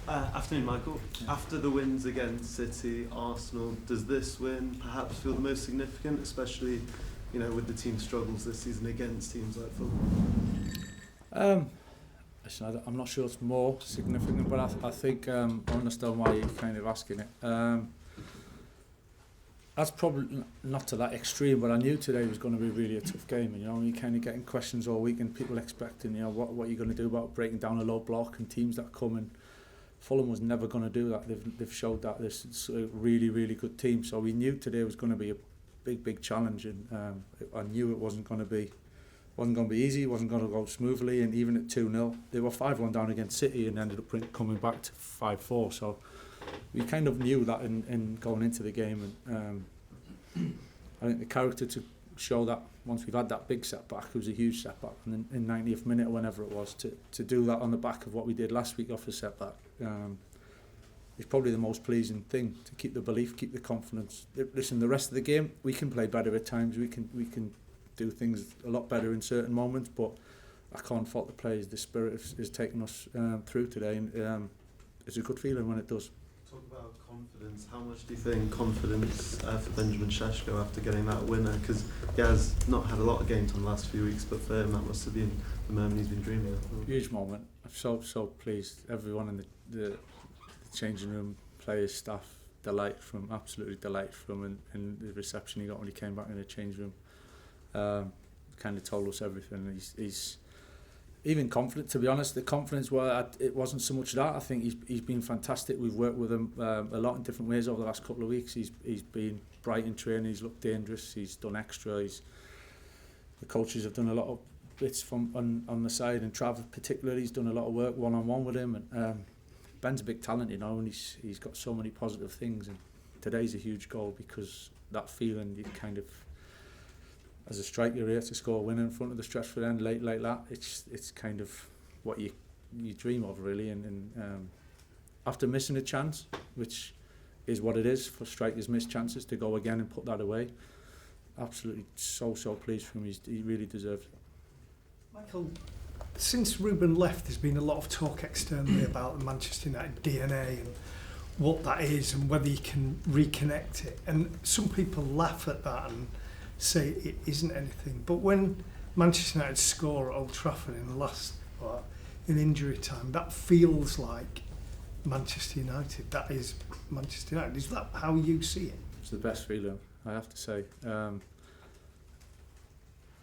Afternoon, Michael. After the wins against City, Arsenal, does this win perhaps feel the most significant, especially, with the team's struggles this season against teams like Fulham? Listen, I'm not sure it's more significant, but I think I understand why you're kind of asking it. That's probably not to that extreme, but I knew today was going to be really a tough game. And you're kind of getting questions all week, and people expecting, what are you going to do about breaking down a low block and teams that come in. Fulham was never going to do that. They've showed that this is a really, really good team. So we knew today was going to be a big challenge, and I knew it wasn't going to be easy. It wasn't going to go smoothly. And even at 2-0, they were 5-1 down against City and ended up coming back to 5-4. So we kind of knew that in going into the game, and I think the character to show that once we've had that big setback, it was a huge setback, and in 90th minute or whenever it was, to do that on the back of what we did last week off a setback, is probably the most pleasing thing, to keep the belief, keep the confidence. Listen, the rest of the game, we can play better at times, we can do things a lot better in certain moments, but I can't fault the players. The spirit is taking us through today, and it's a good feeling when it does. Talk about confidence. How much do you think confidence for Benjamin Shesho after getting that winner? Because he has not had a lot of games in the last few weeks, but for him that must have been the moment he's been dreaming of. Huge moment. I'm so pleased. Everyone in the changing room, players, staff, absolutely delighted from him, and the reception he got when he came back in the change room kind of told us everything. He's even confident, to be honest. The confidence, it wasn't so much that. I think he's been fantastic. We've worked with him a lot in different ways over the last couple of weeks. He's been bright in training. He's looked dangerous. He's done extra. The coaches have done a lot of bits on the side, and Trav particularly, he's done a lot of work one-on-one with him. And Ben's a big talent, and he's got so many positive things. And today's a huge goal, because that feeling, you kind of, as a striker, you're here to score a win in front of the Stretchford end late like that. It's kind of what you dream of, really. And after missing a chance, which is what it is for strikers, miss chances, to go again and put that away, absolutely so pleased for him. He really deserves it. Michael, since Ruben left, there's been a lot of talk externally about the Manchester United DNA and what that is and whether you can reconnect it. And some people laugh at that and say it isn't anything. But when Manchester United score at Old Trafford in the last, in injury time, that feels like Manchester United. That is Manchester United. Is that how you see it? It's the best feeling, I have to say.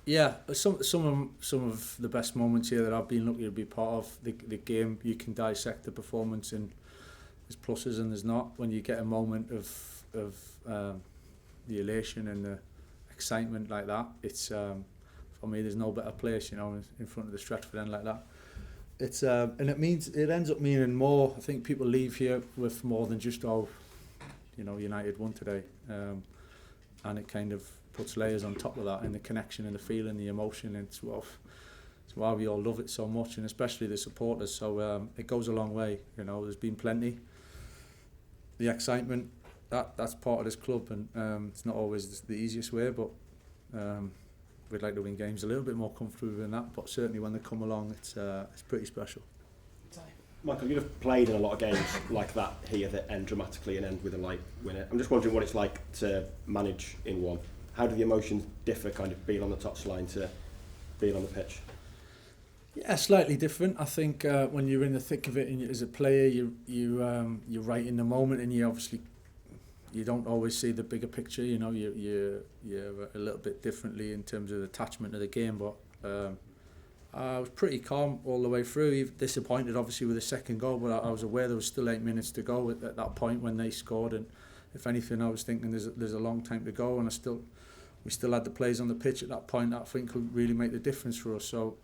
Yeah, some of the best moments here that I've been lucky to be part of. The game, you can dissect the performance, and there's pluses and there's not. When you get a moment of the elation and the excitement like that, it's for me, there's no better place, in front of the Stretchford end like that. It's and it ends up meaning more. I think people leave here with more than just United won today, and it kind of puts layers on top of that, and the connection and the feeling, the emotion, and it's why we all love it so much, and especially the supporters. So it goes a long way. There's been plenty. The excitement, that's part of this club, and it's not always the easiest way, but we'd like to win games a little bit more comfortably than that, but certainly when they come along, it's pretty special. Michael, you've played in a lot of games like that here that end dramatically and end with a light winner. I'm just wondering what it's like to manage in one. How do the emotions differ, kind of being on the touchline to being on the pitch? Yeah, slightly different. I think when you're in the thick of it, and as a player, you're right in the moment, and you don't always see the bigger picture. You're a little bit differently in terms of attachment to the game, but I was pretty calm all the way through. Disappointed, obviously, with the second goal, but I was aware there was still 8 minutes to go at that point when they scored, and if anything, I was thinking there's a long time to go, and we still had the players on the pitch at that point that I think could really make the difference for us. So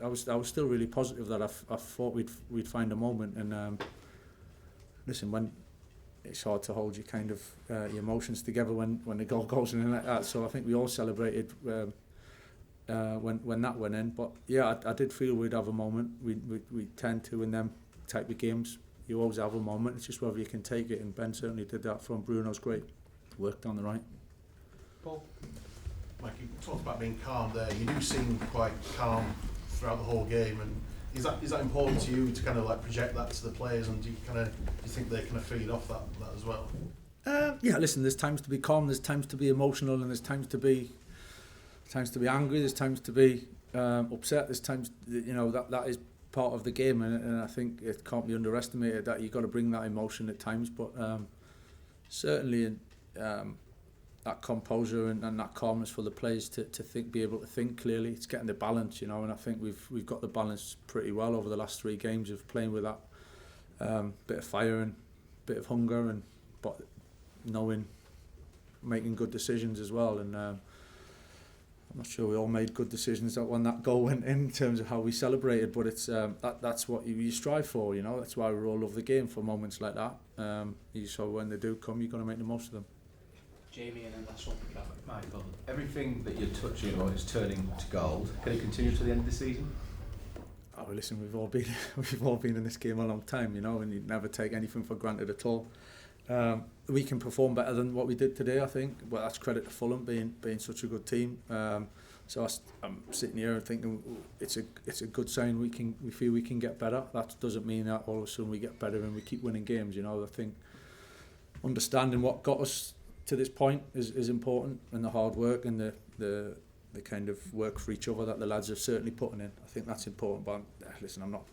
I was still really positive that I thought we'd find a moment. And listen, when it's hard to hold your kind of your emotions together when the goal goes in like that. So I think we all celebrated when that went in. But yeah, I did feel we'd have a moment. We tend to in them type of games. You always have a moment. It's just whether you can take it. And Ben certainly did that from Bruno's great work down the right. Paul? Mike, you talked about being calm there. You do seem quite calm throughout the whole game, and Is that important to you to kind of like project that to the players, and do you think they kind of feed off that as well? Yeah, listen, there's times to be calm, there's times to be emotional, and there's times to be angry, there's times to be upset, there's times, that is part of the game, and I think it can't be underestimated that you've got to bring that emotion at times, but certainly that composure and that calmness for the players to be able to think clearly. It's getting the balance, and I think we've got the balance pretty well over the last 3 games of playing with that bit of fire and bit of hunger, but making good decisions as well, and I'm not sure we all made good decisions when that goal went in terms of how we celebrated, but it's that's what you strive for, that's why we all love the game, for moments like that. So when they do come, you've got to make the most of them. Jamie, and then last one for Carrick. Michael, everything that you're touching on is turning to gold. Can it continue to the end of the season? Oh, listen, we've all been in this game a long time, and you never take anything for granted at all. We can perform better than what we did today, I think. But that's credit to Fulham being such a good team. So I'm sitting here thinking it's a good sign. We feel we can get better. That doesn't mean that all of a sudden we get better and we keep winning games. I think understanding what got us to this point is important, and the hard work and the kind of work for each other that the lads are certainly putting in. I think that's important. But listen, I'm not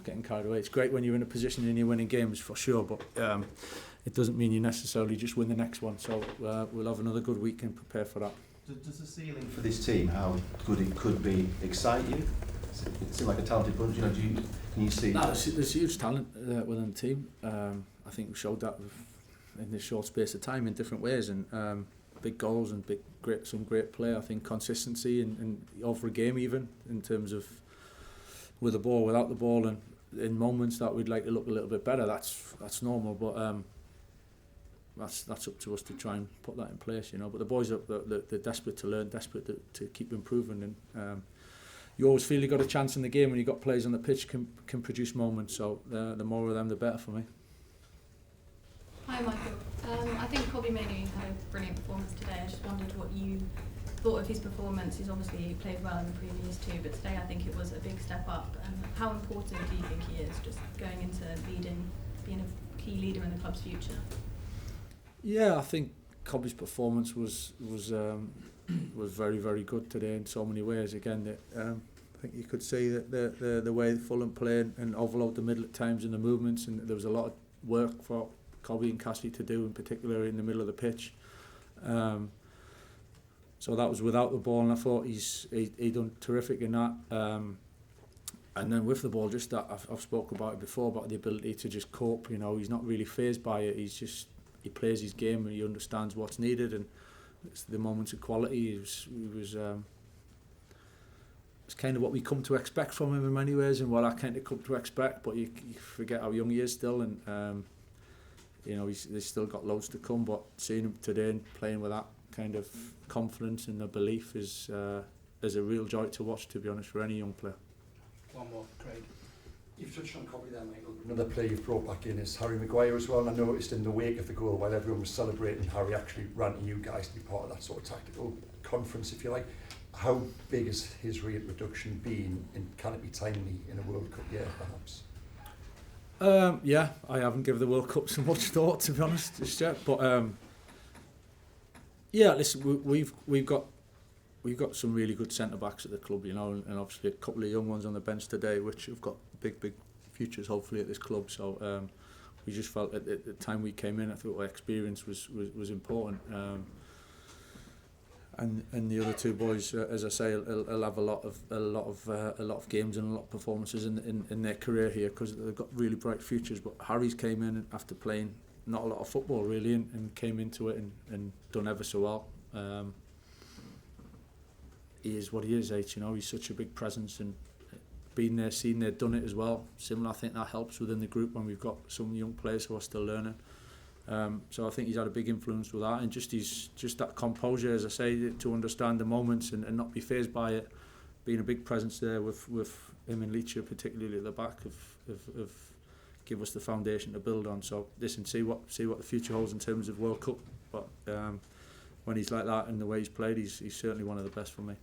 getting carried away. It's great when you're in a position and you're winning games for sure, but it doesn't mean you necessarily just win the next one. So we'll have another good week and prepare for that. Does the ceiling for this team, how good it could be, excite you? It seems like a talented bunch. Can you see? No, there's huge talent within the team. I think we showed that in this short space of time in different ways, and big goals and some great play. I think consistency and over a game, even in terms of with the ball, without the ball, and in moments that we'd like to look a little bit better. That's normal, but that's up to us to try and put that in place, But the boys they're desperate to learn, desperate to keep improving, and you always feel you got a chance in the game when you got players on the pitch can produce moments. So the more of them, the better for me. Hi Michael. I think Kobbie Mainoo had a brilliant performance today. I just wondered what you thought of his performance. He's obviously played well in the previous 2, but today I think it was a big step up. And how important do you think he is, just going into being a key leader in the club's future? Yeah, I think Kobbie's performance was very, very good today in so many ways. Again, I think you could see that the way Fulham played and overload the middle at times in the movements, and there was a lot of work for Kobbie and Cassie to do, in particular in the middle of the pitch. So that was without the ball, and I thought he done terrific in that. And then with the ball, just that I've spoken about it before, about the ability to just cope. He's not really fazed by it. He plays his game and he understands what's needed, and it's the moments of quality. It's kind of what we come to expect from him in many ways, and what I kind of come to expect. But you forget how young he is still, and he's still got loads to come. But seeing him today and playing with that kind of confidence and the belief is a real joy to watch, to be honest, for any young player. One more, Craig. You've touched on Kobbie there, Michael. Another player you've brought back in is Harry Maguire as well, and I noticed in the wake of the goal, while everyone was celebrating, Harry actually ran to you guys to be part of that sort of tactical conference, if you like. How big has his rate reduction been, and can it be timely in a World Cup year, perhaps? Yeah, I haven't given the World Cup so much thought, to be honest, just yet. But yeah, listen, we've got some really good centre backs at the club, and obviously a couple of young ones on the bench today, which have got big futures hopefully at this club. So we just felt at the time we came in, I thought our experience was important. And the other 2 boys, as I say, will have a lot of games and a lot of performances in their career here, because they've got really bright futures. But Harry's came in after playing not a lot of football really, and came into it and done ever so well. He is what he is, he's such a big presence, and been there, seen there, done it as well. Similar, I think that helps within the group when we've got some young players who are still learning. So I think he's had a big influence with that, and just that composure, as I say, to understand the moments and not be fazed by it, being a big presence there with him and Leacher, particularly at the back, of give us the foundation to build on. So listen, see what the future holds in terms of World Cup, but when he's like that and the way he's played, he's certainly one of the best for me.